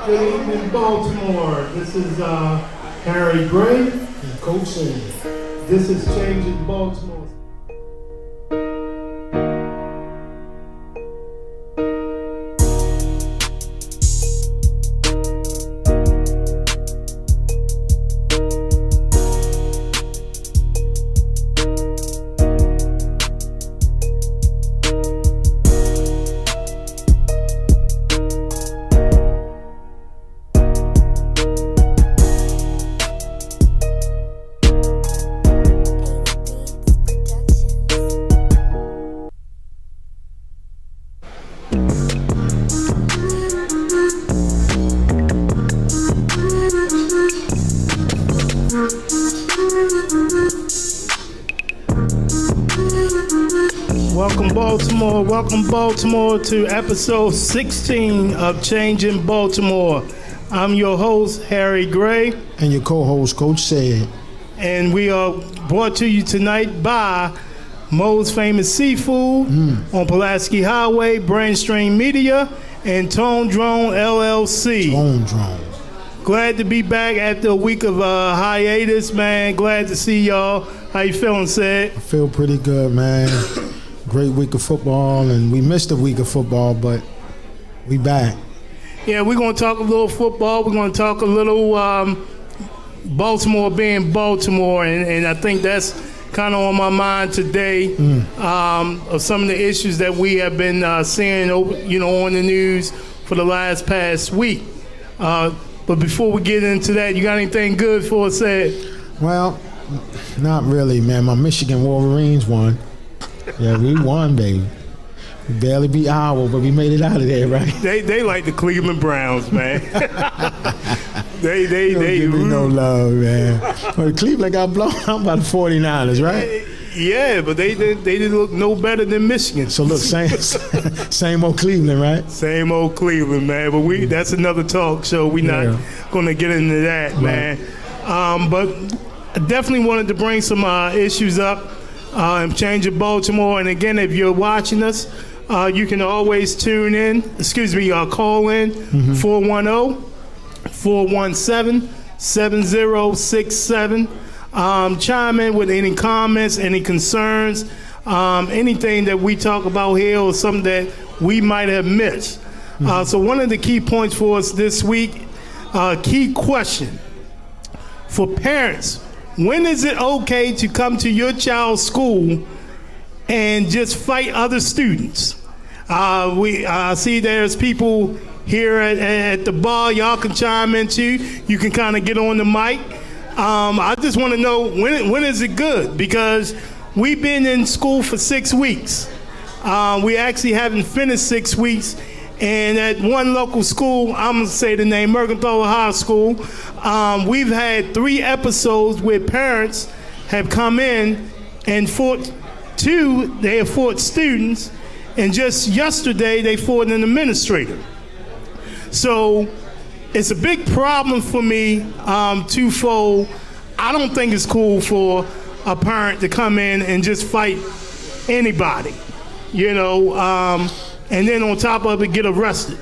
Good evening, Baltimore. This is Harry Gray and Coach Lee. This is Changing Baltimore. Welcome Baltimore to episode 16 of Changing Baltimore. I'm your host, Harry Gray. And your co-host, Coach Said. And we are brought to you tonight by Mo's Famous Seafood on Pulaski Highway, Brainstream Media, and Tone Drone LLC. Tone Drone. Glad to be back after a week of hiatus, man. Glad to see y'all. How you feeling, Sid? I feel pretty good, man. Great week of football, and we missed a week of football, but we back. Yeah, we're going to talk a little football. We're going to talk a little Baltimore being Baltimore, and I think that's kind of on my mind today of some of the issues that we have been seeing, on the news for the past week. But before we get into that, you got anything good for us, Ed? Well, not really, man. My Michigan Wolverines won. Yeah, we won, baby. We barely beat Iowa, but we made it out of there, right? They like the Cleveland Browns, man. they give me no love, man. Well, Cleveland got blown out by the 49ers, right? Yeah, but they didn't look no better than Michigan. So look, same old Cleveland, right? Same old Cleveland, man. But that's another talk show. We're not going to get into that, right, man. But I definitely wanted to bring some issues up. Changing Baltimore. And again, if you're watching us, you can always call in 410-417-7067. Chime in with any comments, any concerns, anything that we talk about here or something that we might have missed. So one of the key points for us this week, key question for parents: when is it okay to come to your child's school and just fight other students? We see there's people here at the bar. Y'all can chime in too. You can kind of get on the mic. I just want to know when is it good? Because we've been in school for 6 weeks. We actually haven't finished 6 weeks. And at one local school, I'm going to say the name, Mercantile High School, we've had 3 episodes where parents have come in and fought students, and just yesterday they fought an administrator. So it's a big problem for me, twofold. I don't think it's cool for a parent to come in and just fight anybody, and then on top of it, get arrested.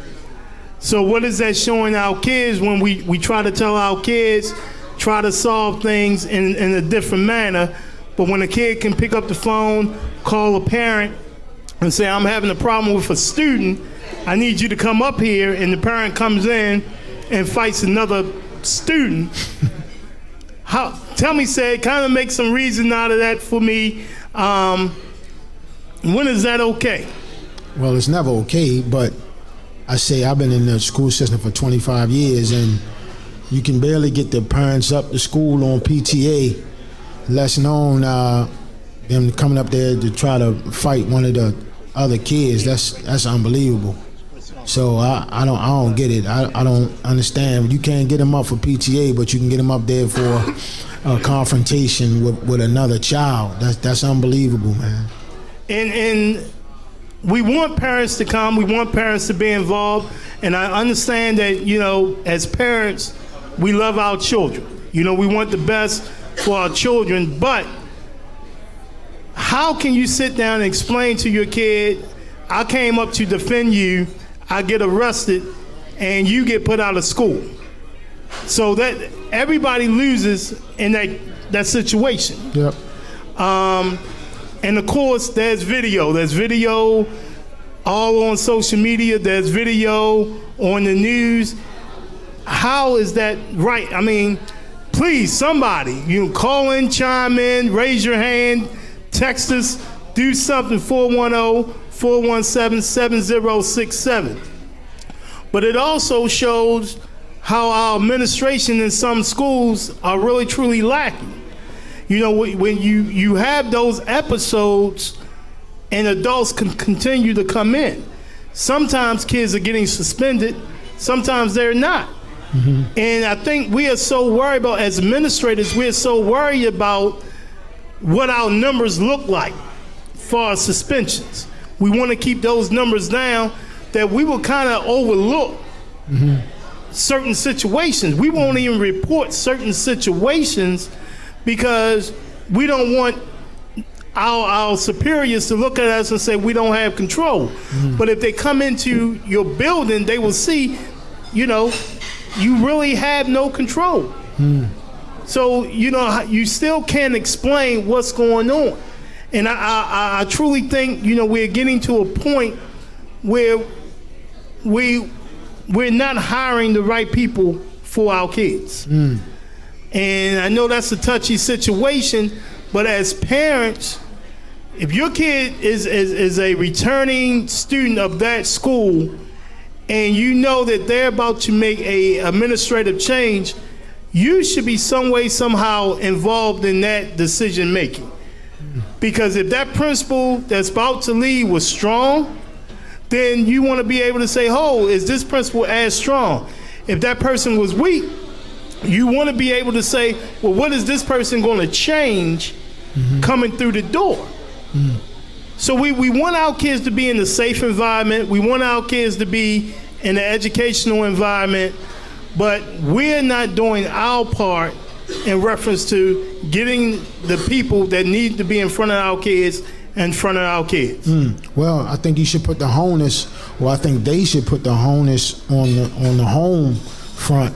So what is that showing our kids when we try to tell our kids, try to solve things in a different manner, but when a kid can pick up the phone, call a parent, and say, I'm having a problem with a student, I need you to come up here, and the parent comes in and fights another student. Tell me, say, kind of make some reason out of that for me. When is that okay? Well, it's never okay, but I say I've been in the school system for 25 years, and you can barely get the parents up to school on PTA, less known them coming up there to try to fight one of the other kids. That's unbelievable. So I don't get it. I don't understand. You can't get them up for PTA, but you can get them up there for a confrontation with another child. That's unbelievable, man. And we want parents to come. We want parents to be involved. And I understand that, as parents, we love our children. We want the best for our children. But how can you sit down and explain to your kid, I came up to defend you, I get arrested, and you get put out of school. So that everybody loses in that situation. Yep. And of course, there's video. There's video all on social media. There's video on the news. How is that right? I mean, please, somebody, you call in, chime in, raise your hand, text us, do something, 410-417-7067. But it also shows how our administration in some schools are really, truly lacking. You know, when you have those episodes and adults can continue to come in, sometimes kids are getting suspended, sometimes they're not. Mm-hmm. And I think we are so worried about, as administrators, we're so worried about what our numbers look like for our suspensions. We want to keep those numbers down, that we will kind of overlook certain situations. We won't even report certain situations because we don't want our superiors to look at us and say we don't have control. But if they come into your building, they will see, you know, you really have no control. So, you know, you still can't explain what's going on. And I truly think, you know, we're getting to a point where we're not hiring the right people for our kids. And I know that's a touchy situation, but as parents, if your kid is a returning student of that school and you know that they're about to make a administrative change, you should be some way, somehow involved in that decision making. Because if that principal that's about to leave was strong, then you want to be able to say, oh, is this principal as strong? If that person was weak, you want to be able to say, well, what is this person going to change coming through the door? So we want our kids to be in a safe environment. We want our kids to be in an educational environment, but we're not doing our part in reference to getting the people that need to be in front of our kids in front of our kids. Well, I think you should put the onus, or I think they should put the onus on the home front.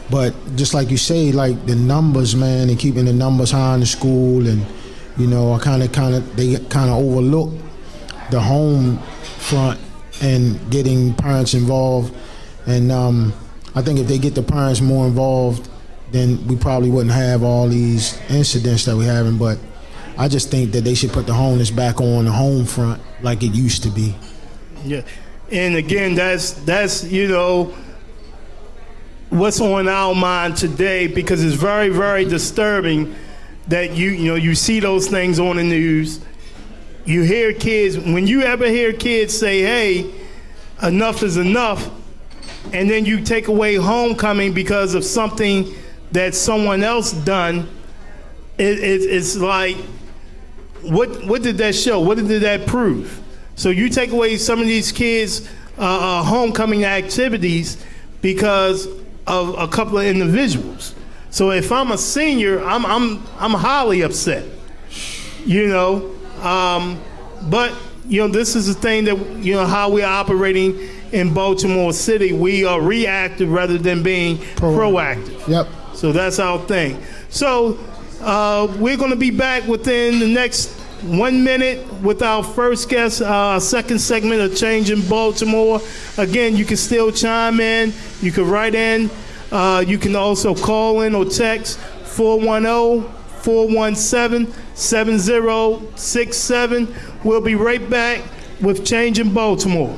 But just like you say, like the numbers, man, and keeping the numbers high in the school, and you know, they kind of overlook the home front and getting parents involved. And I think if they get the parents more involved, then we probably wouldn't have all these incidents that we're having. But I just think that they should put the onus back on the home front like it used to be. Yeah, and again, that's you know, what's on our mind today, because it's very, very disturbing that you see those things on the news. You hear kids, when you ever hear kids say, hey, enough is enough, and then you take away homecoming because of something that someone else done, it's like, what did that show? What did that prove? So you take away some of these kids' homecoming activities because of a couple of individuals. So if I'm a senior, I'm highly upset, you know. But you know, this is the thing that, you know, how we're operating in Baltimore City. We are reactive rather than being proactive. Yep. So that's our thing. So we're going to be back within the next 1 minute with our first guest, second segment of Change in Baltimore. Again, you can still chime in. You can write in. You can also call in or text 410-417-7067. We'll be right back with Change in Baltimore.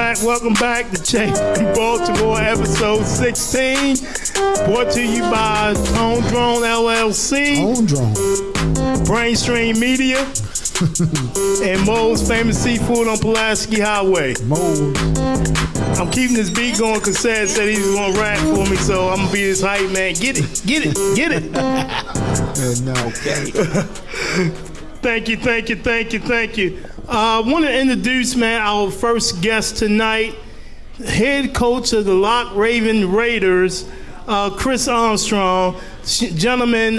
Welcome back to Chase in Baltimore, episode 16. Brought to you by Tone Drone LLC, Tone Drone, Brainstream Media, and Mo's Famous Seafood on Pulaski Highway. Mo's. I'm keeping this beat going because Sad said he was going to rap for me, so I'm going to be his hype man. Get it, get it, get it. Okay. Thank you. I want to introduce, man, our first guest tonight, head coach of the Lock Raven Raiders, Chris Armstrong. Gentleman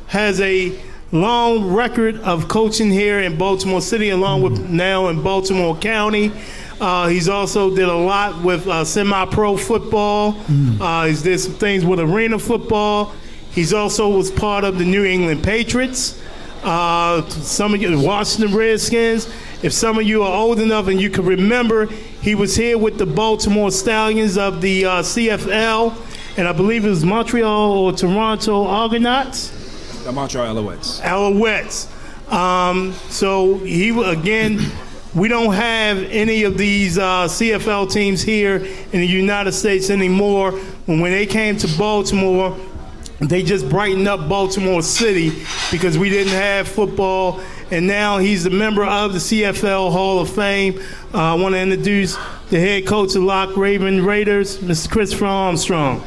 has a long record of coaching here in Baltimore City, along with now in Baltimore County. He's also did a lot with semi-pro football. He's did some things with arena football. He's also was part of the New England Patriots. Some of you, Washington Redskins. If some of you are old enough and you can remember, he was here with the Baltimore Stallions of the CFL, and I believe it was Montreal or Toronto Argonauts. The Montreal Alouettes. So he again. We don't have any of these CFL teams here in the United States anymore. When they came to Baltimore, they just brightened up Baltimore City because we didn't have football. And now he's a member of the CFL Hall of Fame. I want to introduce the head coach of Lock Raven Raiders, Mr. Christopher Armstrong.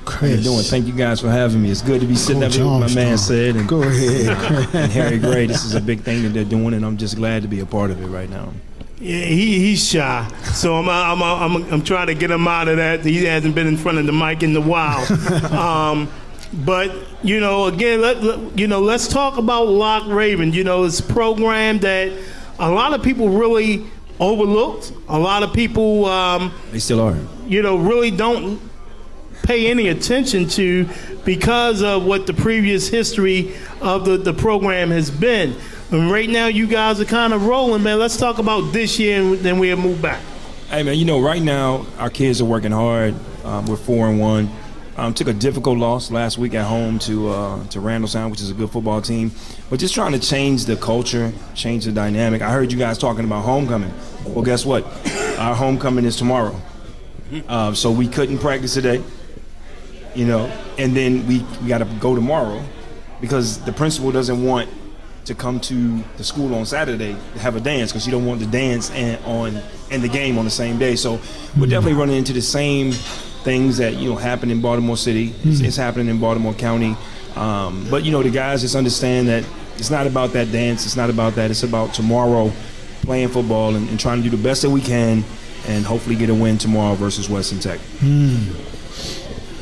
How you doing? Thank you guys for having me. It's good to be sitting up here with my man said and, Go ahead. and Harry Gray. This is a big thing that they're doing, and I'm just glad to be a part of it right now. Yeah, he's shy, so I'm trying to get him out of that. He hasn't been in front of the mic in a while. But again, let's talk about Lock Raven. It's a program that a lot of people really overlooked. A lot of people, They still are. Really don't pay any attention to because of what the previous history of the program has been. And right now, you guys are kind of rolling, man. Let's talk about this year, and then we'll move back. Hey, man, right now, our kids are working hard. We're 4-1. Took a difficult loss last week at home to Randallstown, which is a good football team. But just trying to change the culture, change the dynamic. I heard you guys talking about homecoming. Well, guess what? Our homecoming is tomorrow. So we couldn't practice today, and then we got to go tomorrow because the principal doesn't want to come to the school on Saturday to have a dance because you don't want the dance and the game on the same day. So we're definitely running into the same things that happen in Baltimore City. It's happening in Baltimore County. But the guys just understand that it's not about that dance. It's not about that. It's about tomorrow playing football and trying to do the best that we can and hopefully get a win tomorrow versus Western Tech.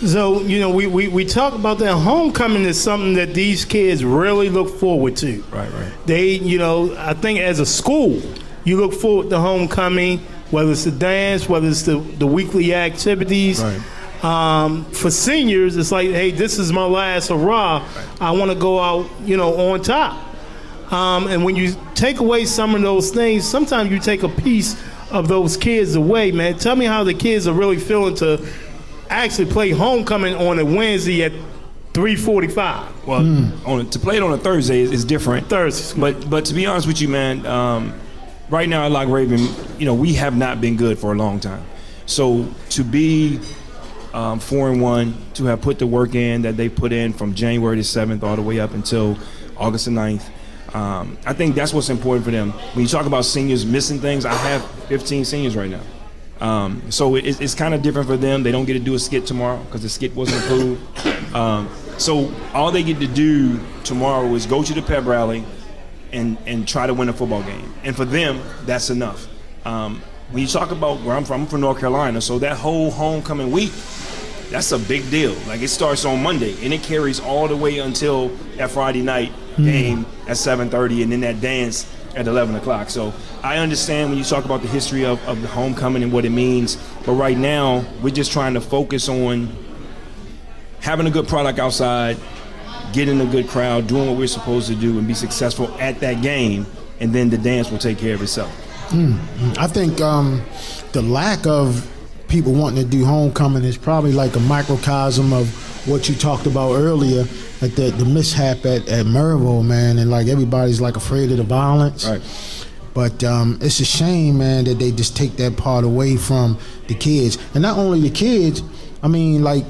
So, we talk about that. Homecoming is something that these kids really look forward to. Right. They, I think as a school, you look forward to homecoming, whether it's the dance, whether it's the weekly activities. Right. For seniors, it's like, hey, this is my last hurrah. Right. I want to go out, on top. And when you take away some of those things, sometimes you take a piece of those kids away, man. Tell me how the kids are really feeling to actually play homecoming on a Wednesday at 3:45. Well, to play it on a Thursday is different. Thursday. But to be honest with you, man, right now at Lock Raven, we have not been good for a long time. So to be 4-1, to have put the work in that they put in from January the 7th all the way up until August the 9th, I think that's what's important for them. When you talk about seniors missing things, I have 15 seniors right now. So it's kind of different for them. They don't get to do a skit tomorrow because the skit wasn't approved. So all they get to do tomorrow is go to the pep rally and try to win a football game. And for them, that's enough. When you talk about where I'm from North Carolina, so that whole homecoming week, that's a big deal. Like it starts on Monday and it carries all the way until that Friday night game at 7:30 and then that dance at 11 o'clock. So I understand when you talk about the history of the homecoming and what it means, but right now we're just trying to focus on having a good product outside, getting a good crowd, doing what we're supposed to do and be successful at that game, and then the dance will take care of itself. I think the lack of people wanting to do homecoming is probably like a microcosm of what you talked about earlier, like the mishap at Maryville, man, and like everybody's like afraid of the violence. Right. But it's a shame, man, that they just take that part away from the kids. And not only the kids, I mean, like,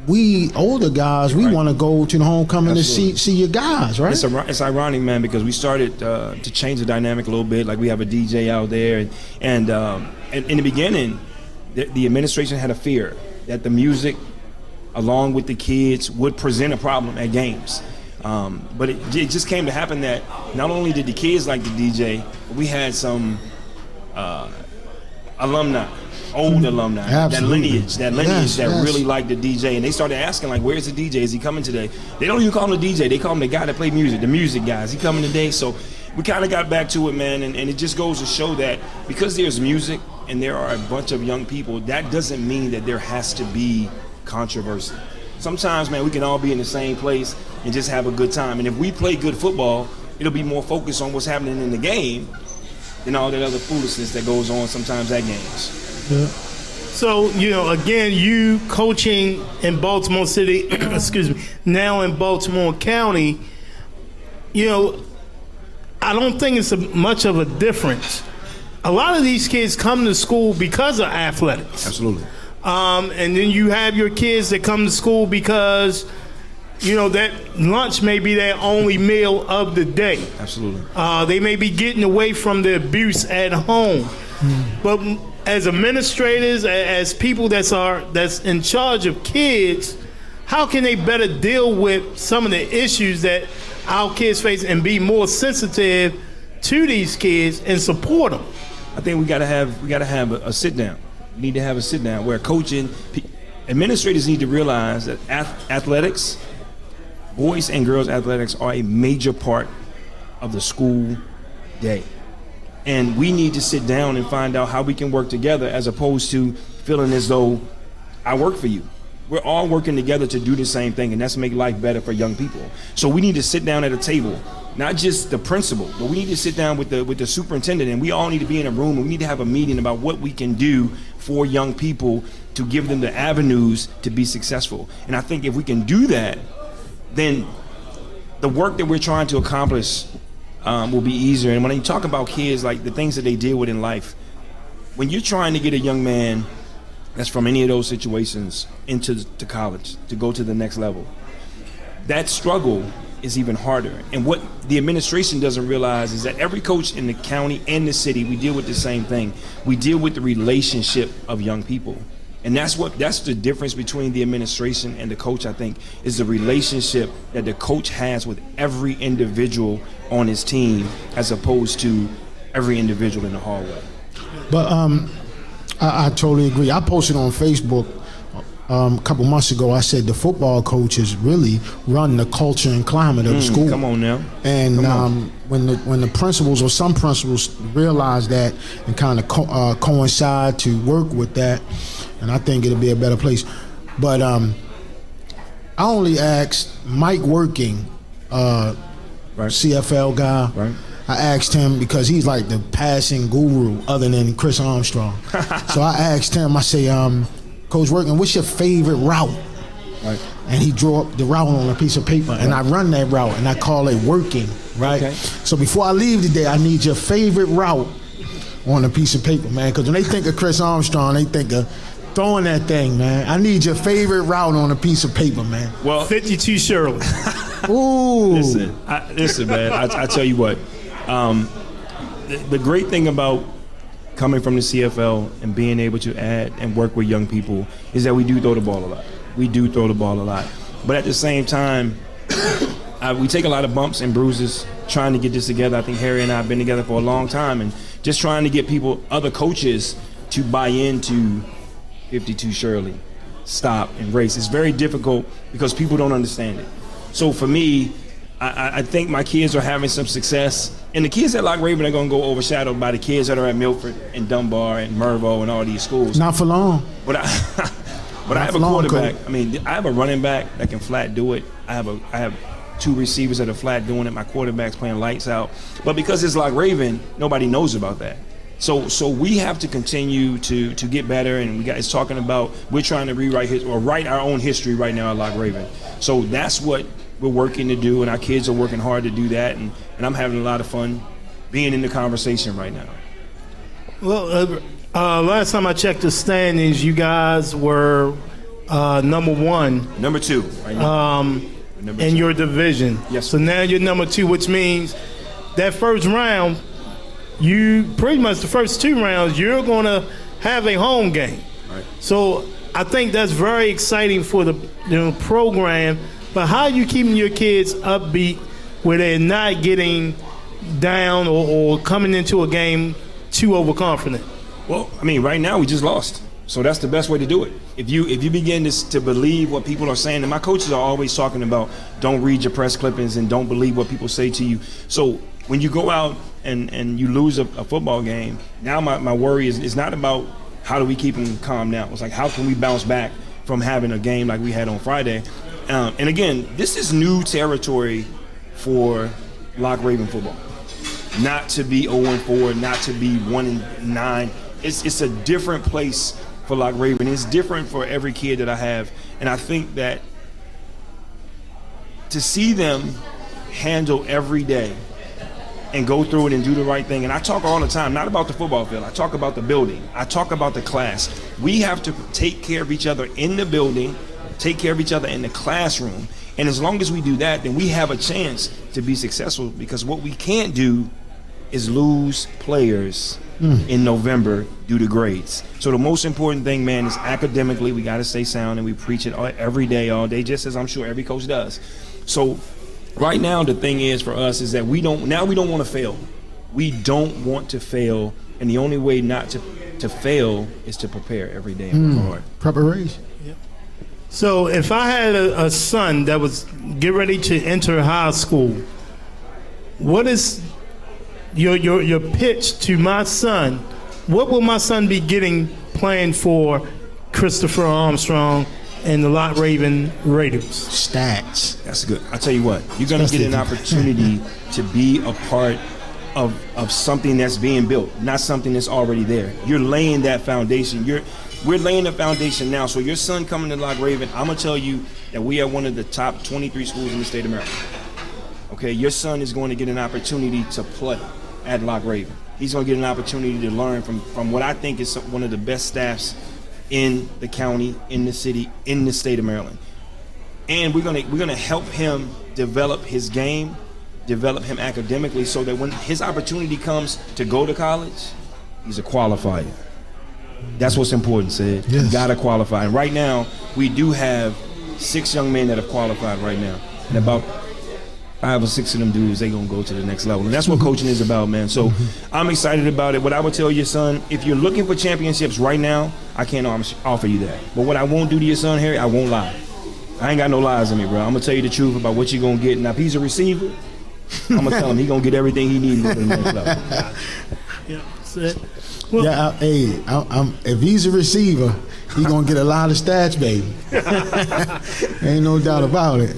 we older guys, we want to go to the homecoming Absolutely. to see your guys, right? It's ironic, man, because we started to change the dynamic a little bit. Like, we have a DJ out there, and in the beginning, the administration had a fear that the music, along with the kids, would present a problem at games. But it just came to happen that not only did the kids like the DJ, but we had some alumni, old alumni, Absolutely. that lineage that Yes. really liked the DJ, and they started asking, like, where's the DJ? Is he coming today? They don't even call him the DJ. They call him the guy that played music, the music guy. Is he coming today? So we kind of got back to it, man, and it just goes to show that because there's music and there are a bunch of young people, that doesn't mean that there has to be controversy. Sometimes, man, we can all be in the same place and just have a good time. And if we play good football, it'll be more focused on what's happening in the game than all that other foolishness that goes on sometimes at games. Yeah. So, again, you coaching in Baltimore City, excuse me, now in Baltimore County, I don't think it's much of a difference. A lot of these kids come to school because of athletics. Absolutely. And then you have your kids that come to school because, that lunch may be their only meal of the day. Absolutely. They may be getting away from the abuse at home. But as administrators, as people that's in charge of kids, how can they better deal with some of the issues that our kids face and be more sensitive to these kids and support them? I think we gotta have a sit down. We need to have a sit down where coaching administrators need to realize that athletics, boys and girls athletics, are a major part of the school day. And we need to sit down and find out how we can work together, as opposed to feeling as though I work for you. We're all working together to do the same thing, and that's make life better for young people. So we need to sit down at a table, not just the principal, but we need to sit down with the superintendent, and we all need to be in a room, and we need to have a meeting about what we can do for young people to give them the avenues to be successful. And I think if we can do that, then the work that we're trying to accomplish will be easier. And when you talk about kids, like the things that they deal with in life, when you're trying to get a young man that's from any of those situations into college to go to the next level, that struggle is even harder. And what the administration doesn't realize is that every coach in the county and the city, we deal with the same thing. We deal with the relationship of young people. And that's the difference between the administration and the coach, I think, is the relationship that the coach has with every individual on his team, as opposed to every individual in the hallway. But I totally agree. I posted on Facebook a couple months ago. I said the football coaches really run the culture and climate of the school. Come on now. And when the principals or some principals realize that and kind of coincide to work with that, and I think it'll be a better place. But I only asked Mike Working, Right. CFL guy. Right. I asked him because he's like the passing guru other than Chris Armstrong. So I asked him, I say, Coach Working, what's your favorite route? Right. And he drew up the route on a piece of paper, and I run that route, and I call it Working, right? Okay. So before I leave today, I need your favorite route on a piece of paper, man, because when they think of Chris Armstrong, they think of throwing that thing, man. I need your favorite route on a piece of paper, man. Well, 52 Shirley. Ooh. Listen, man. I tell you what. The great thing about coming from the CFL and being able to add and work with young people is that we do throw the ball a lot. We do throw the ball a lot. But at the same time, we take a lot of bumps and bruises trying to get this together. I think Harry and I have been together for a long time, and just trying to get people, other coaches, to buy into 52 Shirley, stop, and race. It's very difficult because people don't understand it. So for me, I think my kids are having some success, and the kids at Lock Raven are going to go overshadowed by the kids that are at Milford and Dunbar and Mervo and all these schools. Not for long. But I have a quarterback. I mean, I have a running back that can flat do it. I have two receivers that are flat doing it. My quarterback's playing lights out. But because it's Lock Raven, nobody knows about that. So we have to continue to get better, and it's talking about we're trying to write our own history right now at Lock Raven. So that's what we're working to do, and our kids are working hard to do that, and I'm having a lot of fun being in the conversation right now? Well, last time I checked the standings, you guys were number one. Number 2 right now. In your division. Yes. So now you're number 2, which means that first round, you pretty much the first 2 rounds, you're going to have a home game. Right. So I think that's very exciting for the program. But how are you keeping your kids upbeat where they're not getting down or coming into a game too overconfident? Well, I mean, right now we just lost. So that's the best way to do it. If you begin to believe what people are saying, and my coaches are always talking about don't read your press clippings and don't believe what people say to you. So when you go out and you lose a football game, now my worry is not about how do we keep them calm now. It's like how can we bounce back from having a game like we had on Friday. And again, this is new territory for Lock Raven football. Not to be 0-4, not to be 1-9. It's a different place for Lock Raven. It's different for every kid that I have. And I think that to see them handle every day and go through it and do the right thing. And I talk all the time, not about the football field. I talk about the building. I talk about the class. We have to take care of each other in the building, take care of each other in the classroom. And as long as we do that, then we have a chance to be successful, because what we can't do is lose players in November due to grades. So the most important thing, man, is academically we got to stay sound, and we preach it every day, all day, just as I'm sure every coach does. So right now the thing is for us is that we don't want to fail. We don't want to fail, and the only way not to fail is to prepare every day and work hard. Preparation. So if I had a son that was get ready to enter high school, what is your pitch to my son? What will my son be getting playing for Christopher Armstrong and the Lock Raven Raiders? Stats. That's good. I tell you what, you're going to get an opportunity to be a part of something that's being built, not something that's already there. You're laying that foundation. We're laying the foundation now. So your son coming to Lock Raven, I'm going to tell you that we are one of the top 23 schools in the state of Maryland. Okay, your son is going to get an opportunity to play at Lock Raven. He's going to get an opportunity to learn from what I think is one of the best staffs in the county, in the city, in the state of Maryland. And we're going to help him develop his game, develop him academically, so that when his opportunity comes to go to college, he's a qualifier. That's what's important, Sid. Yes. You got to qualify. And right now, we do have 6 young men that have qualified right now. And about 5 or 6 of them dudes, they going to go to the next level. And that's what coaching is about, man. So I'm excited about it. What I would tell your son, if you're looking for championships right now, I can't offer you that. But what I won't do to your son, Harry, I won't lie. I ain't got no lies in me, bro. I'm going to tell you the truth about what you're going to get. Now, if he's a receiver, I'm going to tell him he's going to get everything he needs to go to the next level. Yeah, that's it. Well, yeah, if he's a receiver, he's going to get a lot of stats, baby. Ain't no doubt about it.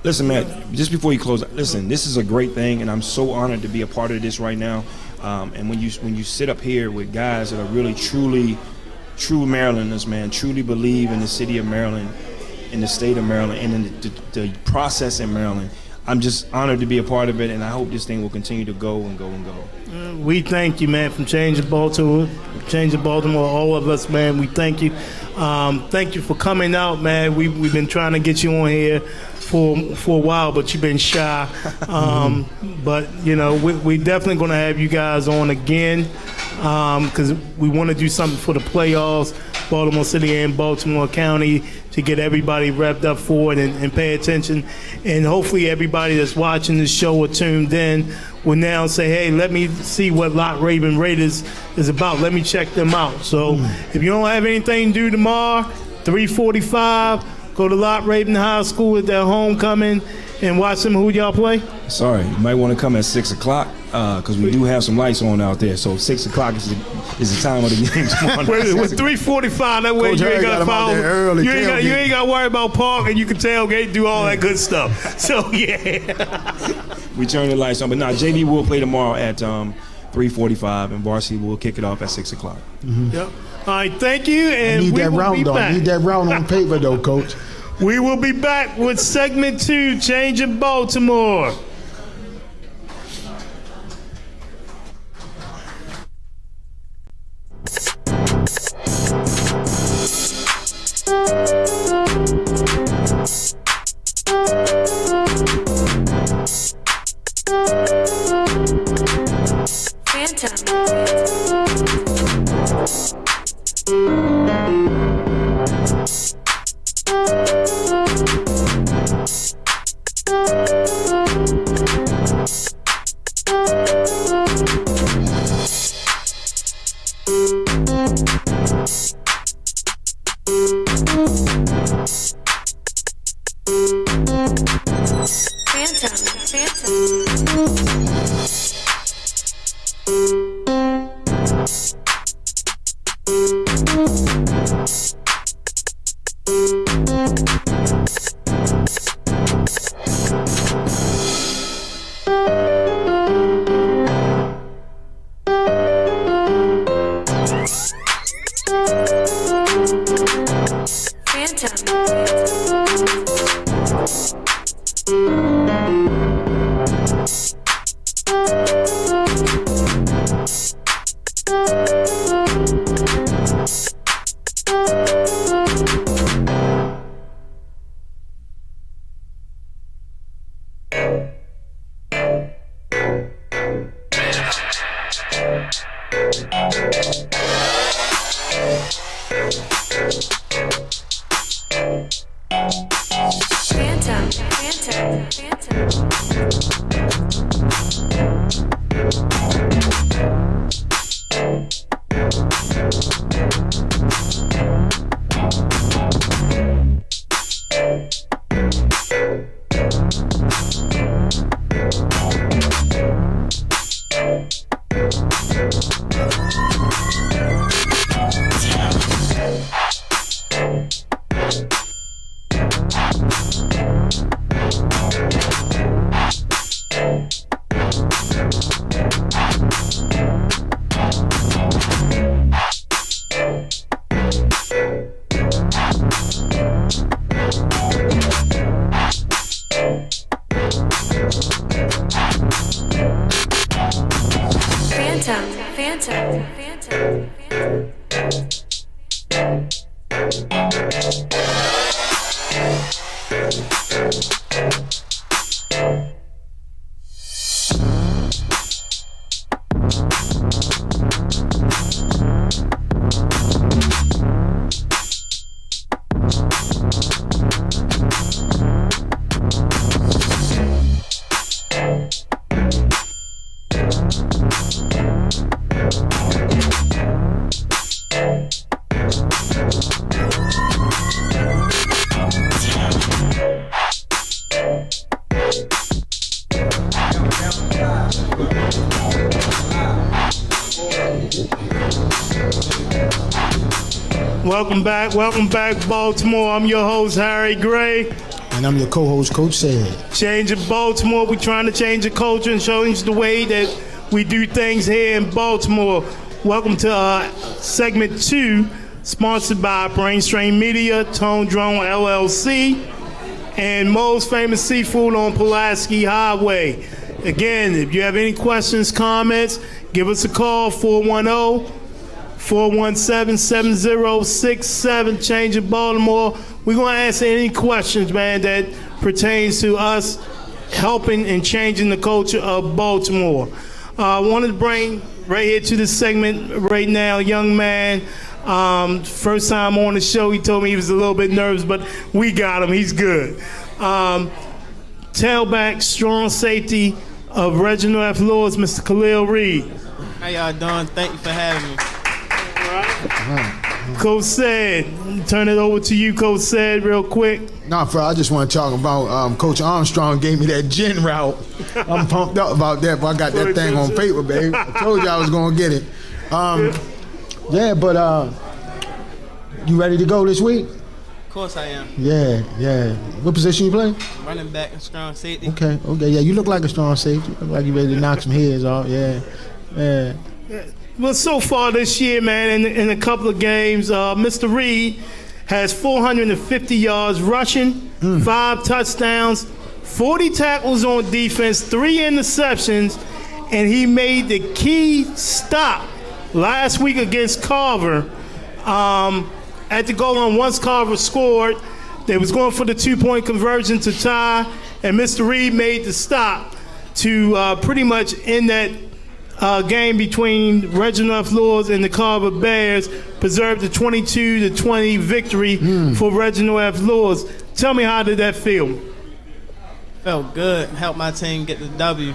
Listen, man, just before you close, listen, this is a great thing, and I'm so honored to be a part of this right now. And when you sit up here with guys that are really, truly, true Marylanders, man, truly believe in the city of Maryland, in the state of Maryland, and in the process in Maryland, I'm just honored to be a part of it, and I hope this thing will continue to go and go and go. We thank you, man, from Changing Baltimore, all of us, man. We thank you. Thank you for coming out, man. We've been trying to get you on here for a while, but you've been shy. But, you know, we definitely going to have you guys on again because we want to do something for the playoffs, Baltimore City and Baltimore County, to get everybody revved up for it and pay attention. And hopefully everybody that's watching this show or tuned in will now say, hey, let me see what Lock Raven Raiders is about. Let me check them out. So if you don't have anything to do tomorrow, 3:45, go to Lock Raven High School at their homecoming and watch them. Who y'all play? Sorry, you might want to come at 6 o'clock because we do have some lights on out there. So 6 o'clock is the time of the game tomorrow. With 3:45, that way Coach you ain't Harry got to got 'em out follow. there early, You ain't got to worry about park, and you can tailgate, do all that good stuff. So yeah, We turn the lights on. But nah, JV will play tomorrow at 3:45, and varsity will kick it off at 6 o'clock. Yep. All right, thank you, and Need we that will route, be though. back. Need that route on paper, though, Coach. We will be back with segment 2, Changing Baltimore. Welcome back, Baltimore. I'm your host, Harry Gray. And I'm your co-host, Coach Said. Changing Baltimore. We're trying to change the culture and change the way that we do things here in Baltimore. Welcome to segment 2, sponsored by Brainstrain Media, Tone Drone LLC, and Mo's Famous Seafood on Pulaski Highway. Again, if you have any questions, comments, give us a call, 410-417-7067, Changing Baltimore. We're going to answer any questions, man, that pertains to us helping and changing the culture of Baltimore. I wanted to bring right here to this segment right now, a young man. First time on the show, he told me he was a little bit nervous, but we got him. He's good. Tailback, strong safety of Reginald F. Lewis, Mr. Khalil Reed. How y'all doing? Thank you for having me. Coach Said, turn it over to you, Coach Said, real quick. Nah, bro, I just want to talk about Coach Armstrong gave me that gin route. I'm pumped up about that, but I got that thing on paper, baby. I told you I was going to get it. Yeah, but you ready to go this week? Of course I am. Yeah. What position you play? Running back and strong safety. Okay. Yeah, you look like a strong safety. You look like you ready to knock some heads off. Yeah. Well, so far this year, man, in a couple of games, Mr. Reed has 450 yards rushing, 5 touchdowns, 40 tackles on defense, 3 interceptions, and he made the key stop last week against Carver. At the goal line, once Carver scored, they was going for the 2-point conversion to tie, and Mr. Reed made the stop. to pretty much end that game between Reginald F. Lewis and the Carver Bears, preserve the 22-20 victory for Reginald F. Lewis. Tell me, how did that feel? Felt good. Helped my team get the W.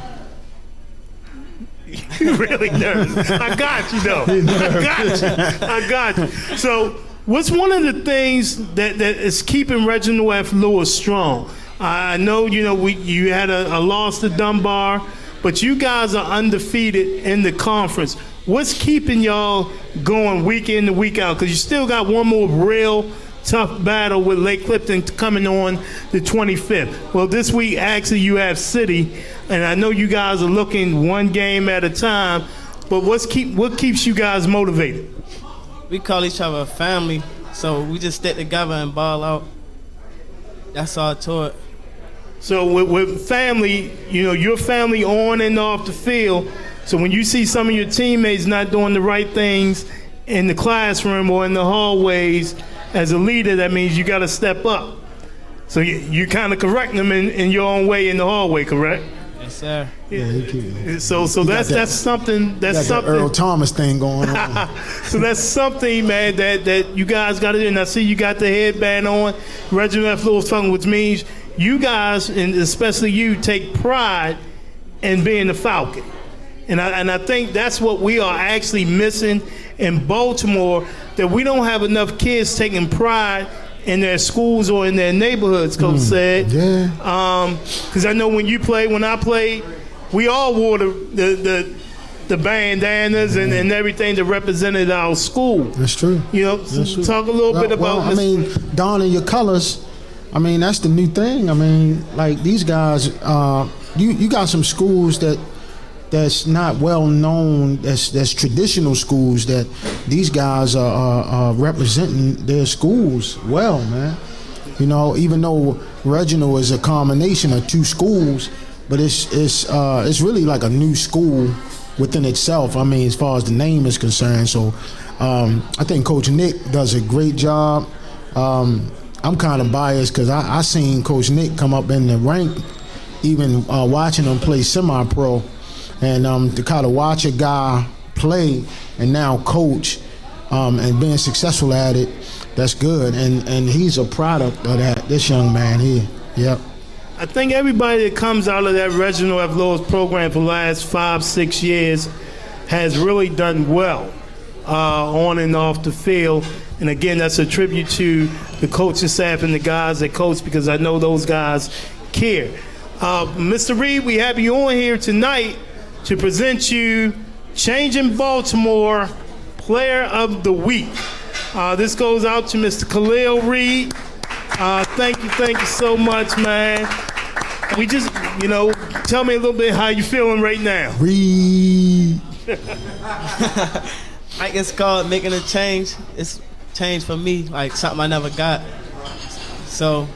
You really nervous. I got you, though. I got you. So what's one of the things that is keeping Reginald F. Lewis strong? I know, you had a loss to Dunbar, but you guys are undefeated in the conference. What's keeping y'all going week in and week out? Because you still got one more real tough battle with Lake Clifton coming on the 25th. Well, this week, actually, you have City, and I know you guys are looking one game at a time, but what keeps you guys motivated? We call each other a family, so we just stick together and ball out. That's all to it. So with family, your family on and off the field, so when you see some of your teammates not doing the right things in the classroom or in the hallways, as a leader, that means you got to step up. So you kind of correct them in your own way in the hallway, correct? Yes, sir. Yeah. So that's something. That's something. Earl Thomas thing going on. So that's something, man, that you guys got to do. And I see you got the headband on, Reginald F. Lewis talking, which means you guys, and especially you, take pride in being the Falcon. And I think that's what we are actually missing in Baltimore, that we don't have enough kids taking pride in their schools or in their neighborhoods, Coach said. Yeah. Because I know when I played, we all wore the bandanas and everything that represented our school. That's true. That's true. Talk a little bit about this. Donning your colors, that's the new thing. Like these guys, you got some schools that's not well known, that's traditional schools, that these guys are representing their schools well, man. Even though Reginald is a combination of two schools, but it's really like a new school within itself. As far as the name is concerned. So I think Coach Nick does a great job. I'm kind of biased because I seen Coach Nick come up in the rank, even watching him play semi-pro. And to kind of watch a guy play and now coach and being successful at it, that's good. And he's a product of that, this young man here. Yep. I think everybody that comes out of that Reginald F. Lewis program for the last 5-6 years has really done well on and off the field. And again, that's a tribute to the coaching staff and the guys that coach, because I know those guys care. Mr. Reed, we have you on here tonight to present you Changing Baltimore Player of the Week. This goes out to Mr. Khalil Reed. Thank you so much, man. We just, tell me a little bit how you feeling right now. Reed. I guess called making a change. It's change for me, like something I never got. So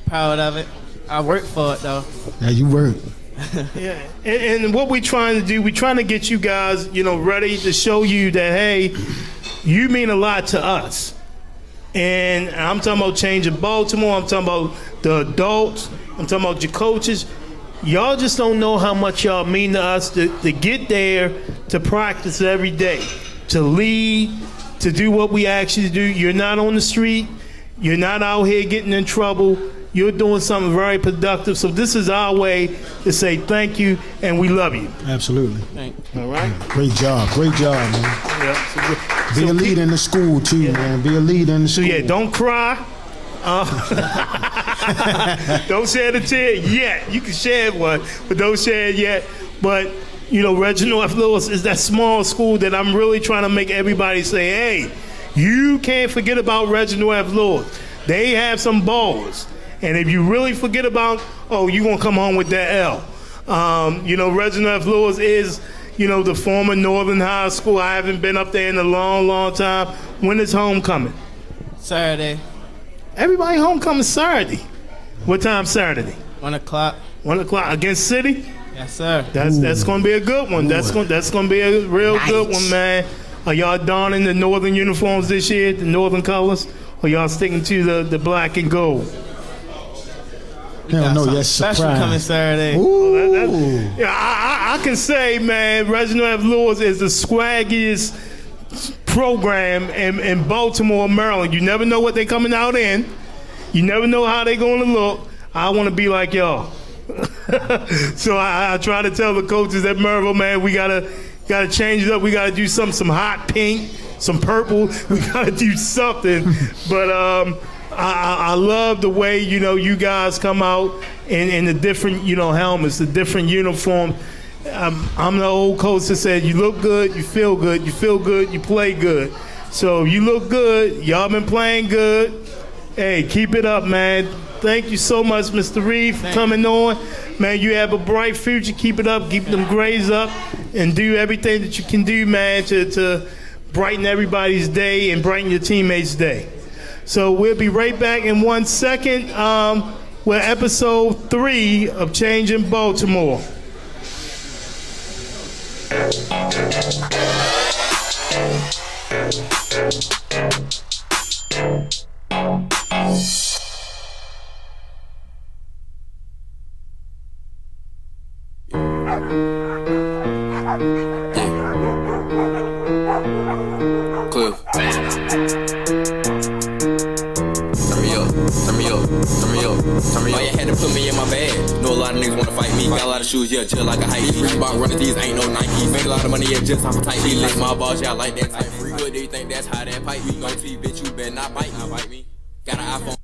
proud of it. I worked for it though. Yeah, you worked. Yeah, and what we're trying to do, we're trying to get you guys, ready to show you that, hey, you mean a lot to us. And I'm talking about Changing Baltimore. I'm talking about the adults. I'm talking about your coaches. Y'all just don't know how much y'all mean to us to get there, to practice every day, to lead, to do what we ask you to do. You're not on the street. You're not out here getting in trouble. You're doing something very productive. So this is our way to say thank you and we love you. Absolutely. Thank you. All right? Great job, man. Yeah. Be a leader in the school too, man. Be a leader in the school. So yeah, don't cry. Don't shed a tear yet. You can shed one, but don't shed yet. But, Reginald F. Lewis is that small school that I'm really trying to make everybody say, hey, you can't forget about Reginald F. Lewis. They have some ballers. And if you really forget about, you're going to come home with that L. Reginald F. Lewis is, the former Northern High School. I haven't been up there in a long, long time. When is homecoming? Saturday. Everybody homecoming Saturday. What time Saturday? 1 o'clock. 1 o'clock against City? Yes, sir. That's going to be a good one. That's going to be a real good one, man. Are y'all donning the Northern uniforms this year, the Northern colors? Or y'all sticking to the black and gold? We Hell got no, something yes, special surprise. coming Saturday. Ooh. Yeah, I can say, man, Reginald F. Lewis is the swaggiest program in Baltimore, Maryland. You never know what they're coming out in. You never know how they're going to look. I want to be like y'all. So I try to tell the coaches at Maryville, man, we gotta change it up. We gotta do some hot pink, some purple. We gotta do something. But I love the way you guys come out in the different helmets, the different uniforms. I'm the old coach that said you look good, you feel good, you play good. So you look good. Y'all been playing good. Hey, keep it up, man. Thank you so much, Mr. Reed, for coming on. Man, you have a bright future. Keep it up. Keep them grades up. And do everything that you can do, man, to brighten everybody's day and brighten your teammates' day. So we'll be right back in 1 second with episode 3 of Changing Baltimore. Cliff. Turn me up. Why you had to put me in my bag? Know a lot of niggas wanna fight me. Got a lot of shoes, yeah, just like a hype. Reebok running these ain't no Nikes. Make a lot of money, yeah, just off a tight beat. Like my balls, yeah, I like that type free. What do you think that's how that pipe me? Gon' see, bitch, you better not bite me. Got an iPhone.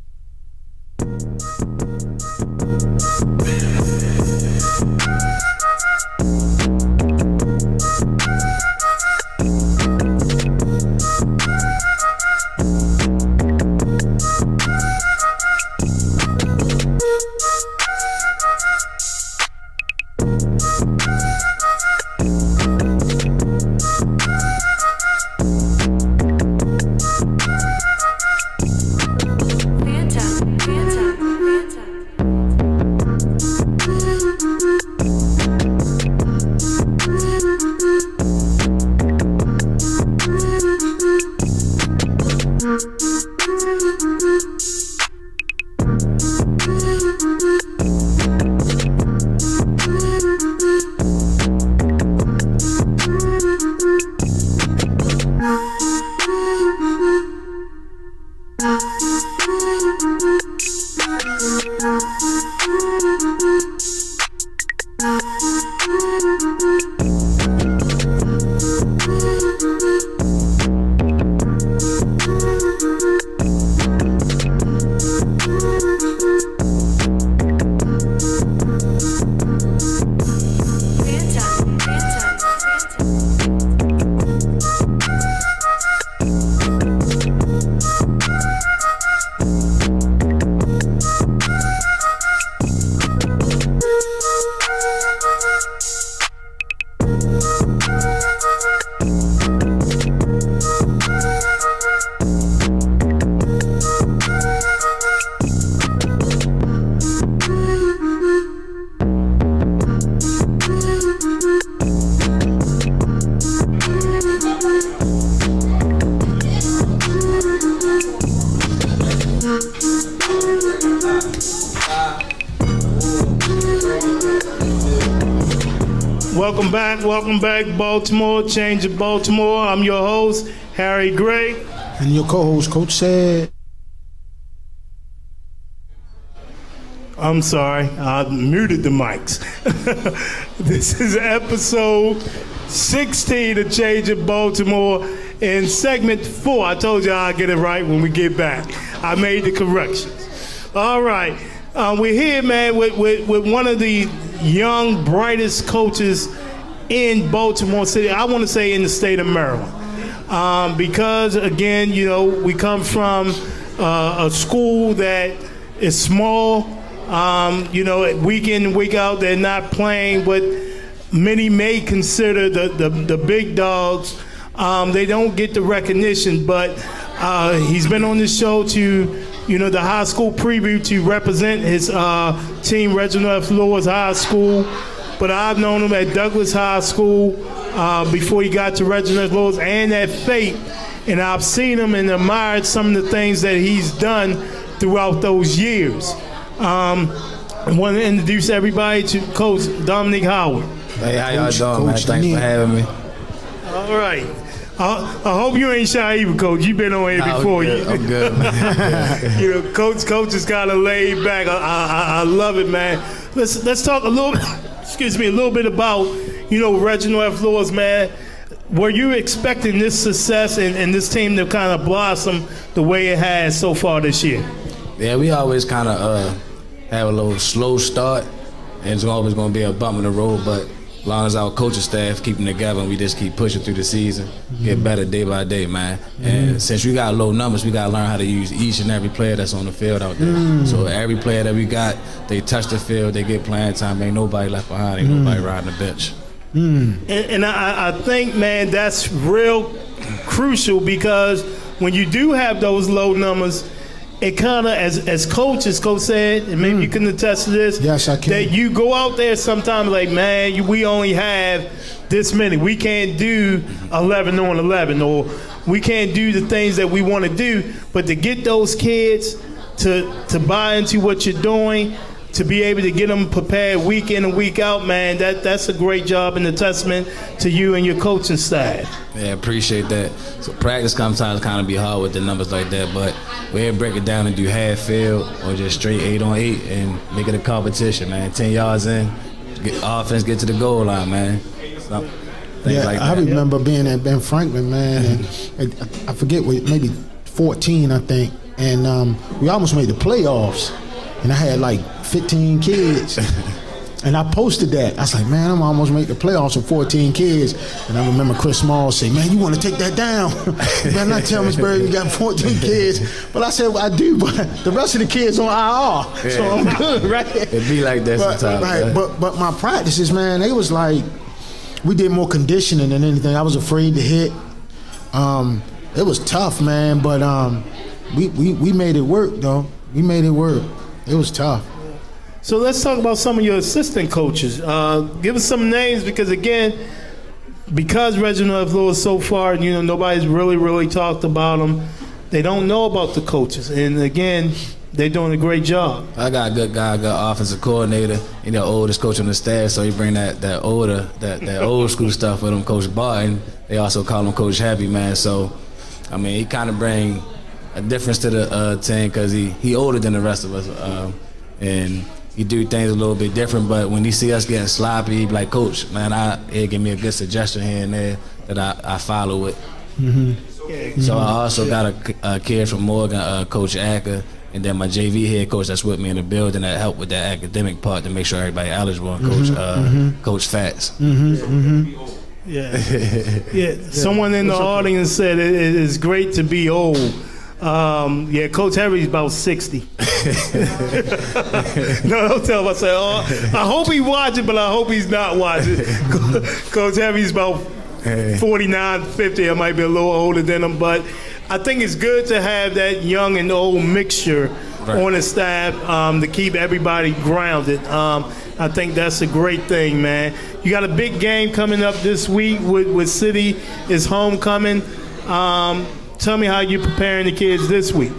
Welcome back, Baltimore, Changing Baltimore. I'm your host, Harry Gray. And your co-host, Coach Said. I'm sorry, I muted the mics. This is episode 16 of Changing Baltimore in segment 4. I told you I'll get it right when we get back. I made the corrections. All right, we're here, man, with one of the young, brightest coaches in Baltimore City, I want to say in the state of Maryland. Because, again, we come from a school that is small. Week in and week out, they're not playing what many may consider the big dogs. They don't get the recognition, but he's been on this show to, the high school preview to represent his team, Reginald F. Lewis High School. But I've known him at Douglas High School before he got to Reginald F. Lewis and at Fate. And I've seen him and admired some of the things that he's done throughout those years. I want to introduce everybody to Coach Dominic Howard. Hey, how y'all doing, man? Coach Thanks for having me. All right. I hope you ain't shy either, Coach. You've been on here before. I'm good, man. You know, Coach is kind of laid back. I love it, man. Let's talk a little. Excuse me, a little bit about Reginald F. Lewis, man. Were you expecting this success and this team to kind of blossom the way it has so far this year? Yeah, we always kind of have a little slow start, and it's always going to be a bump in the road, but as long as our coaching staff keep them together and we just keep pushing through the season, get better day by day, man. And since we got low numbers, we got to learn how to use each and every player that's on the field out there. So every player that we got, they touch the field, they get playing time. Ain't nobody left behind, ain't nobody riding the bench. And I think, man, that's real crucial because when you do have those low numbers, it kind of, as Coach said, and maybe you can attest to this. Yes, I can. That you go out there sometimes like, man, we only have this many. We can't do 11 on 11, or we can't do the things that we want to do. But to get those kids to buy into what you're doing, to be able to get them prepared week in and week out, man, that's a great job and a testament to you and your coaching staff. Yeah, appreciate that. So practice sometimes kind of be hard with the numbers like that, but we'll break it down and do half field or just straight 8 on 8 and make it a competition, man. 10 yards in, offense get to the goal line, man. Yeah, like I remember being at Ben Franklin, man, and I forget, maybe 14, I think, and we almost made the playoffs, and I had like 15 kids. And I posted that. I was like, man, I'm almost make the playoffs with 14 kids. And I remember Chris Small say, man, you want to take that down? You better not tell Miss Berry you got 14 kids. But I said, well, I do, but the rest of the kids on IR. So I'm good, right? It be like that sometimes. Right, but my practices, man, they was like, we did more conditioning than anything. I was afraid to hit. It was tough, man, but we made it work, though. We made it work. It was tough. So let's talk about some of your assistant coaches. Give us some names because, again, because Reginald F. Lewis so far, nobody's really talked about them. They don't know about the coaches. And, again, they're doing a great job. I got a good guy, good offensive coordinator, oldest coach on the staff, so he bring that old school stuff with him, Coach Barton. They also call him Coach Happy, man. So, I mean, he kind of bring a difference to the team because he older than the rest of us. And he do things a little bit different, but when he see us getting sloppy, he be like, Coach, man, he'll give me a good suggestion here and there that I follow with. So I also got a kid from Morgan, Coach Acker, and then my JV head coach that's with me in the building that helped with that academic part to make sure everybody eligible, Coach Fats. Yeah. Someone in the audience said it is great to be old. Coach Harry's about 60. No, don't tell him. I say, I hope he watching, but I hope he's not watching. Coach Harry's about 49, 50. I might be a little older than him, but I think it's good to have that young and old mixture on the staff to keep everybody grounded. I think that's a great thing, man. You got a big game coming up this week with City. It's homecoming. Tell me how you're preparing the kids this week.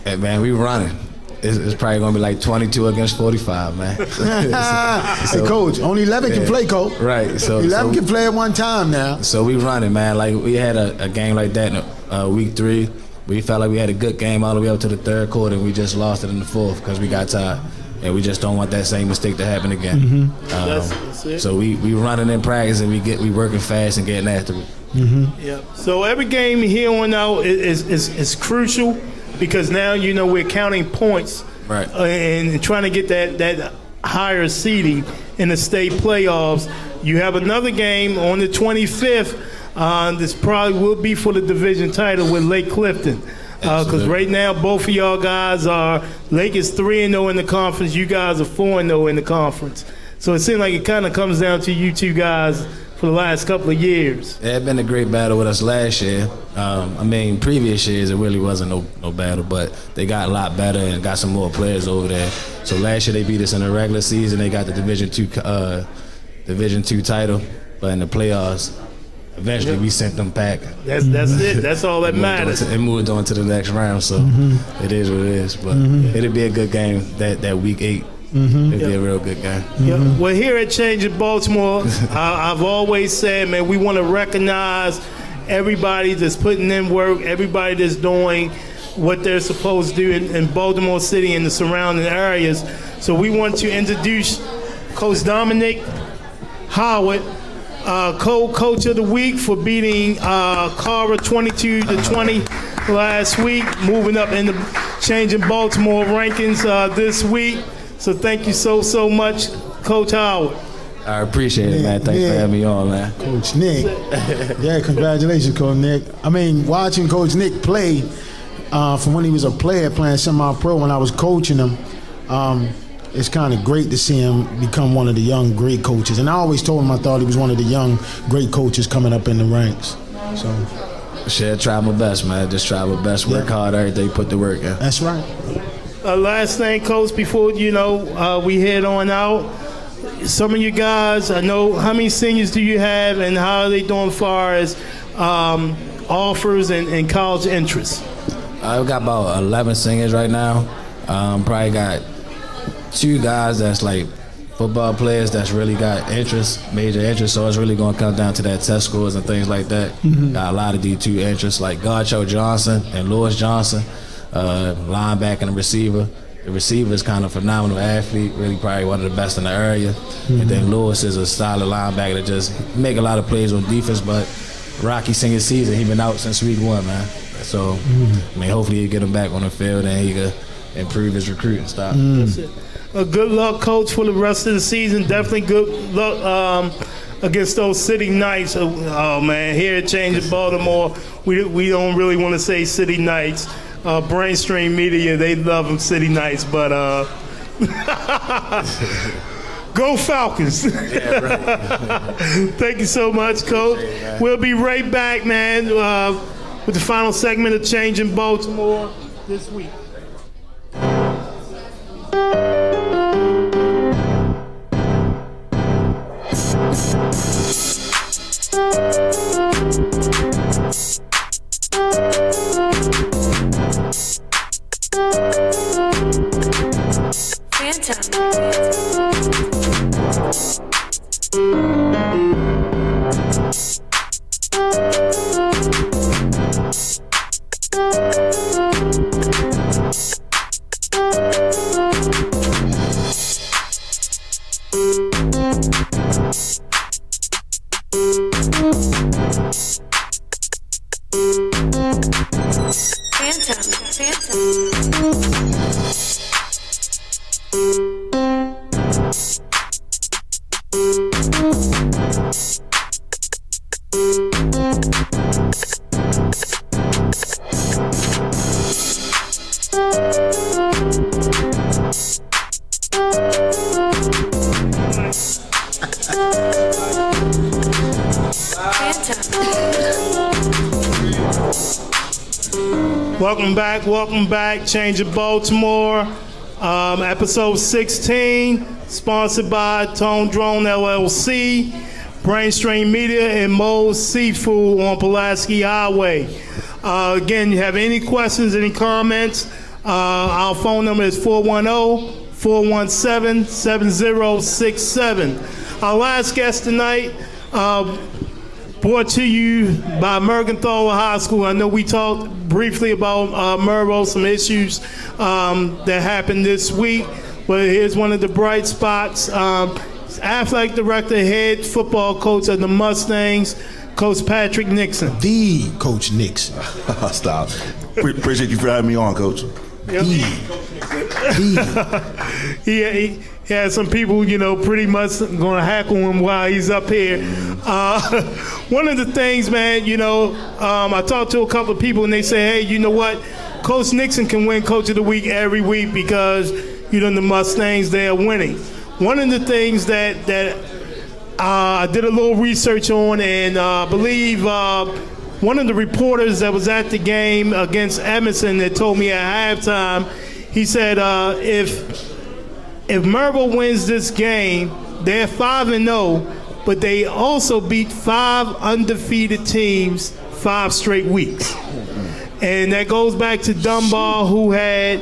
Hey, man, we running. It's probably going to be like 22 against 45, man. Hey, Coach, only 11 can play, Coach. Right. So 11 can play at one time now. So we running, man. Like, we had a game like that in week 3. We felt like we had a good game all the way up to the third quarter, and we just lost it in the fourth because we got tired. And we just don't want that same mistake to happen again. That's it. So we running in practice, and we working fast and getting after it. Yeah. So every game here on out is crucial because now we're counting points, right? And trying to get that higher seeding in the state playoffs. You have another game on the 25th. This probably will be for the division title with Lake Clifton. Because right now both of y'all guys Lake is 3-0 in the conference. You guys are 4-0 in the conference. So it seems like it kind of comes down to you two guys for the last couple of years. Yeah, it's been a great battle with us last year. Previous years it really wasn't no battle, but they got a lot better and got some more players over there. So last year they beat us in the regular season. They got the Division II title, but in the playoffs, eventually we sent them back. That's it. That's all that matters. It moved on to the next round, so it is what it is. But it'll be a good game that week 8. It'd be a real good game. Yeah. Well, here at Change in Baltimore, I've always said, man, we want to recognize everybody that's putting in work, everybody that's doing what they're supposed to do in Baltimore City and the surrounding areas. So we want to introduce Coach Dominic Howard, co-coach of the week for beating Carver 22-20 last week, moving up in the Change in Baltimore rankings this week. So thank you so much, Coach Howard. I appreciate it, man. Thanks for having me on, man. Coach Nick. Yeah, congratulations, Coach Nick. I mean, watching Coach Nick play from when he was a player playing semi-pro when I was coaching him, it's kind of great to see him become one of the young great coaches. And I always told him I thought he was one of the young great coaches coming up in the ranks. So, Should try my best, man. Just try my best. Work hard every day. Put the work in. that's right. Last thing, Coach, before we head on out. Some of you guys, I know, how many seniors do you have, and how are they doing as far as offers and college interest? I've got about 11 singers right now. Probably got 2 guys that's like football players that's really got major interest. So it's really going to come down to that test scores and things like that. Got a lot of D2 interests like Garcho Johnson and Lewis Johnson, linebacker and receiver. The receiver is kind of a phenomenal athlete, really probably one of the best in the area. And then Lewis is a solid linebacker that just make a lot of plays on defense, but rocky senior season, he been out since week 1, man. So, I mean, hopefully he get him back on the field and he can improve his recruiting style. Good luck, Coach, for the rest of the season. Definitely good luck against those City Knights. Oh, man, here at Change in Baltimore, we don't really want to say City Knights. Brainstream Media, they love them City Knights, but go Falcons. Yeah, right. Thank you so much, Coach. We'll be right back, man, with the final segment of Change in Baltimore this week. Welcome back. Change in Baltimore, episode 16, sponsored by Tone Drone LLC, Brainstream Media, and Moe's Seafood on Pulaski Highway. Again, you have any questions, any comments, our phone number is 410-417-7067. Our last guest tonight, brought to you by Mergenthaler High School. I know we talked briefly about Mervo, some issues that happened this week, but here's one of the bright spots. Athletic Director, head football coach of the Mustangs, Coach Patrick Nixon. The Coach Nixon. Stop. Appreciate you for having me on, Coach. Yep. He had some people, pretty much going to hackle him while he's up here. One of the things, man, I talked to a couple of people and they say, hey, you know what? Coach Nixon can win Coach of the Week every week because, the Mustangs, they are winning. One of the things that I did a little research on, and I believe one of the reporters that was at the game against Emerson that told me at halftime, he said if Mervo wins this game, they're 5-0, but they also beat 5 undefeated teams 5 straight weeks. And that goes back to Dunbar, who had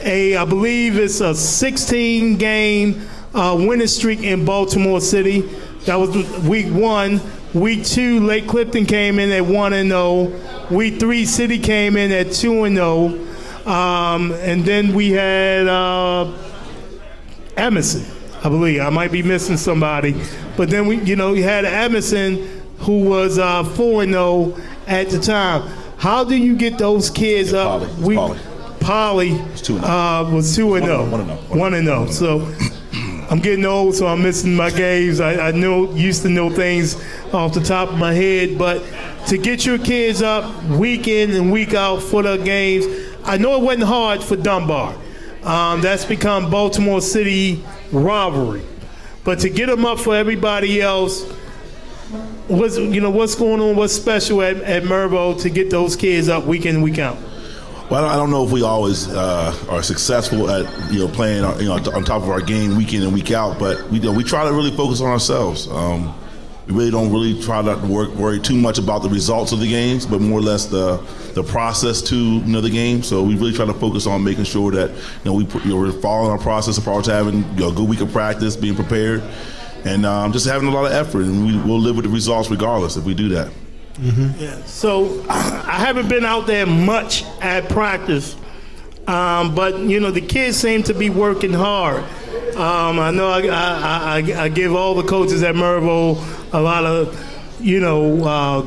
I believe it's a 16-game winning streak in Baltimore City. That was week 1. Week 2, Lake Clifton came in at 1-0. Week 3, City came in at 2-0. And then we had Emerson, I believe. I might be missing somebody. But then we had Emerson, who was 4-0 at the time. How do you get those kids up? Polly was 2-0. 1-0. So I'm getting old, so I'm missing my games. I used to know things off the top of my head, but to get your kids up week in and week out for the games, I know it wasn't hard for Dunbar. That's become Baltimore City rivalry. But to get them up for everybody else, what's going on? What's special at Mervo to get those kids up week in and week out? Well, I don't know if we always are successful at playing on top of our game week in and week out, but we try to really focus on ourselves. We really don't try not to worry too much about the results of the games, but more or less the process to the game. So we really try to focus on making sure that we're following our process as far as having a good week of practice, being prepared, and just having a lot of effort. And we'll live with the results regardless if we do that. Mm-hmm. Yeah. So I haven't been out there much at practice, but the kids seem to be working hard. I know I give all the coaches at Mervo a lot of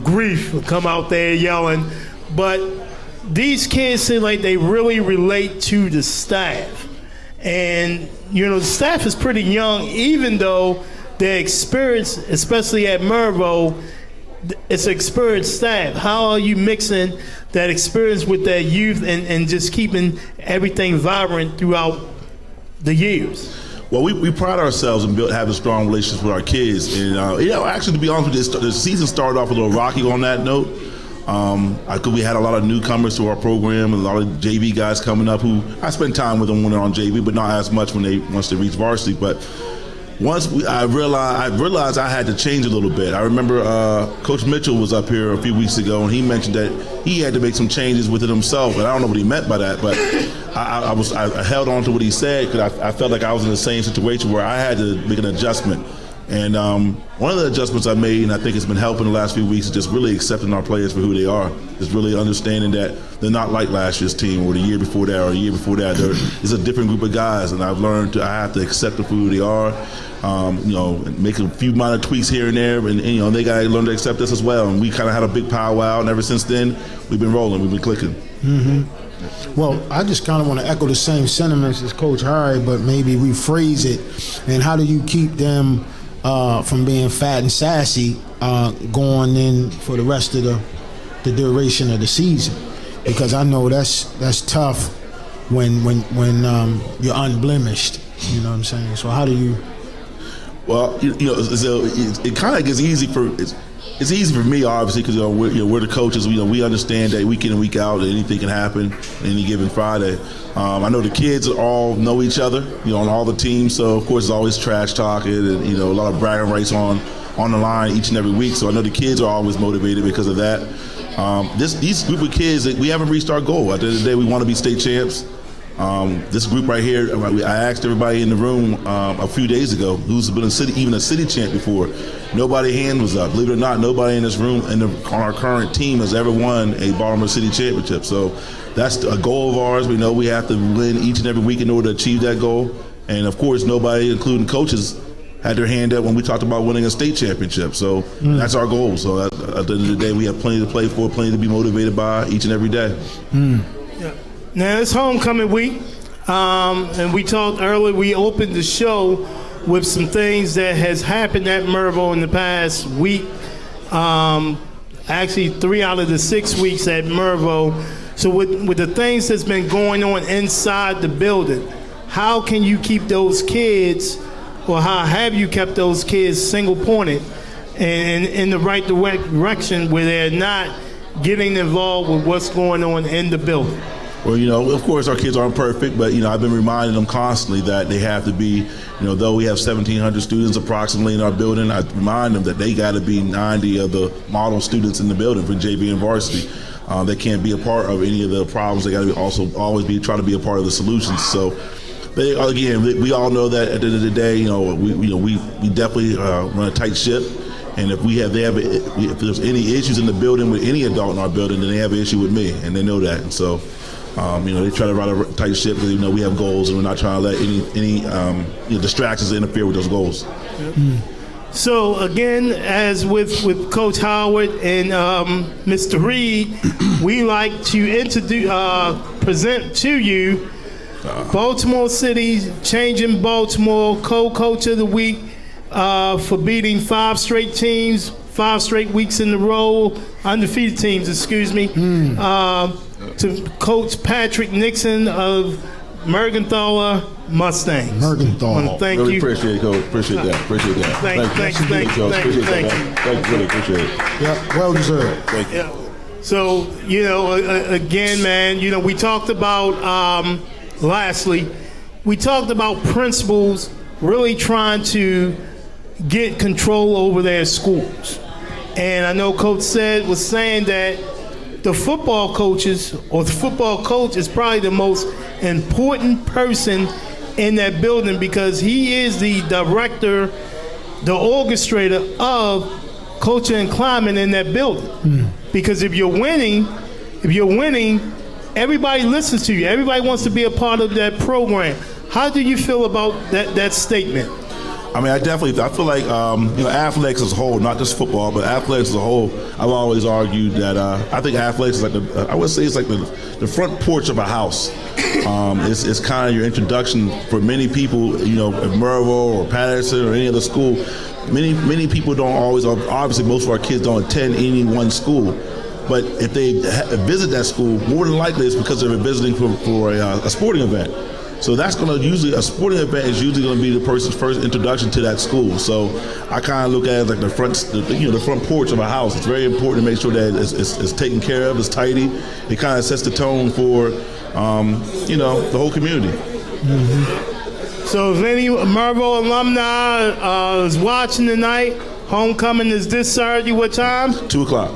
grief, come out there yelling, but these kids seem like they really relate to the staff, and the staff is pretty young, even though their experience, especially at Mervo, it's experienced staff. How are you mixing that experience with that youth and just keeping everything vibrant throughout the years? Well, we pride ourselves in having strong relationships with our kids. And, actually, to be honest with you, the season started off a little rocky on that note. We had a lot of newcomers to our program and a lot of JV guys coming up who I spent time with them when they're on JV, but not as much once they reach varsity. But I realized I had to change a little bit. I remember Coach Mitchell was up here a few weeks ago, and he mentioned that he had to make some changes with it himself. And I don't know what he meant by that, but I held on to what he said because I felt like I was in the same situation where I had to make an adjustment. And one of the adjustments I made, and I think it's been helping the last few weeks, is just really accepting our players for who they are. Just really understanding that they're not like last year's team or the year before that or the year before that. It's a different group of guys, and I've learned I have to accept them for who they are. Make a few minor tweaks here and there, and they got to learn to accept us as well. And we kind of had a big powwow, and ever since then, we've been rolling, we've been clicking. Mm-hmm. Well, I just kind of want to echo the same sentiments as Coach Harry, but maybe rephrase it. And how do you keep them from being fat and sassy going in for the rest of the duration of the season? Because I know that's tough when you're unblemished. You know what I'm saying? So how do you? Well, it kind of gets easy it's easy for me, obviously, because we're the coaches. We understand that week in and week out, anything can happen any given Friday. I know the kids all know each other, on all the teams. So of course, it's always trash talking and a lot of bragging rights on the line each and every week. So I know the kids are always motivated because of that. These group of kids, we haven't reached our goal. At the end of the day, we want to be state champs. This group right here, I asked everybody in the room a few days ago who's been even a city champ before. Nobody's hand was up. Believe it or not, nobody in this room on our current team has ever won a Baltimore City championship. So that's a goal of ours. We know we have to win each and every week in order to achieve that goal. And of course, nobody, including coaches, had their hand up when we talked about winning a state championship. So that's our goal. So at the end of the day, we have plenty to play for, plenty to be motivated by each and every day. Yeah. Now, it's homecoming week, and we talked earlier, we opened the show with some things that has happened at Mervo in the past week. Actually, 3 out of the 6 weeks at Mervo. So with the things that's been going on inside the building, how can you keep those kids, or how have you kept those kids single-pointed and in the right direction where they're not getting involved with what's going on in the building? Well, of course, our kids aren't perfect, but, I've been reminding them constantly that they have to be, though we have 1,700 students approximately in our building, I remind them that they got to be 90 of the model students in the building for JV and varsity. They can't be a part of any of the problems. They got to also always try to be a part of the solutions. So, we all know that at the end of the day, we definitely run a tight ship. And if there's any issues in the building with any adult in our building, then they have an issue with me, and they know that. And so, they try to run a tight ship because we have goals, and we're not trying to let any distractions interfere with those goals. So again, as with Coach Howard and Mr. Reed, we like to present to you Baltimore City's Changing Baltimore Co-Coach of the Week for beating 5 straight teams, 5 straight weeks in a row, undefeated teams, to Coach Patrick Nixon of Mergenthaler Mustangs. Mergenthaler. Thank really you. Appreciate it, Coach. Appreciate that. Thank you. Appreciate it. Yeah, well deserved. Thank you. So, again, man, we talked about, lastly, we talked about principals really trying to get control over their schools. And I know Coach was saying that the football coaches or the football coach is probably the most important person in that building because he is the director, the orchestrator of culture and climate in that building. Because if you're winning, everybody listens to you. Everybody wants to be a part of that program. How do you feel about that statement? I mean, I feel like, athletics as a whole, not just football, but athletics as a whole, I've always argued that I think athletics is like the front porch of a house. It's kind of your introduction for many people, at Mervo or Patterson or any other school. Many people don't always, obviously most of our kids don't attend any one school. But if they visit that school, more than likely it's because they're visiting for a sporting event. So that's going to a sporting event is usually going to be the person's first introduction to that school. So I kind of look at it like the front porch of a house. It's very important to make sure that it's taken care of, it's tidy. It kind of sets the tone for, the whole community. So if any Mervo alumni is watching tonight, homecoming is this Saturday, what time? 2 o'clock.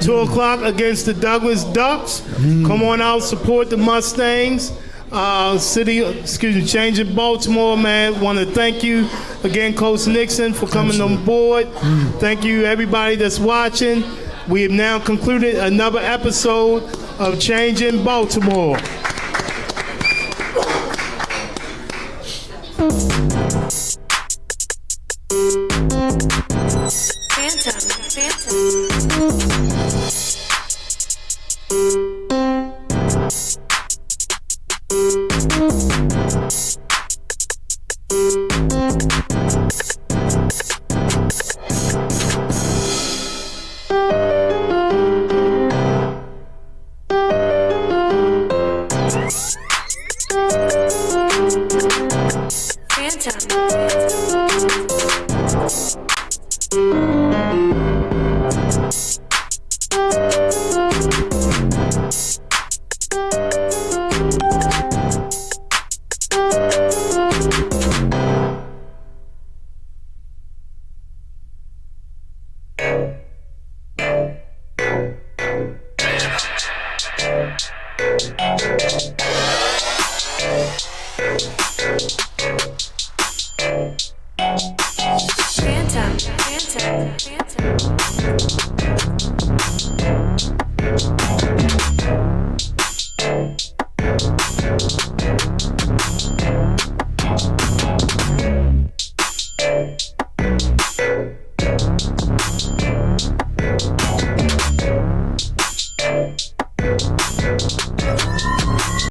2 o'clock against the Douglas Ducks. Come on out, support the Mustangs. Changing Baltimore, man. Want to thank you again, Coach Nixon, for coming on board. Thank you, everybody that's watching. We have now concluded another episode of Changing Baltimore. Phantom.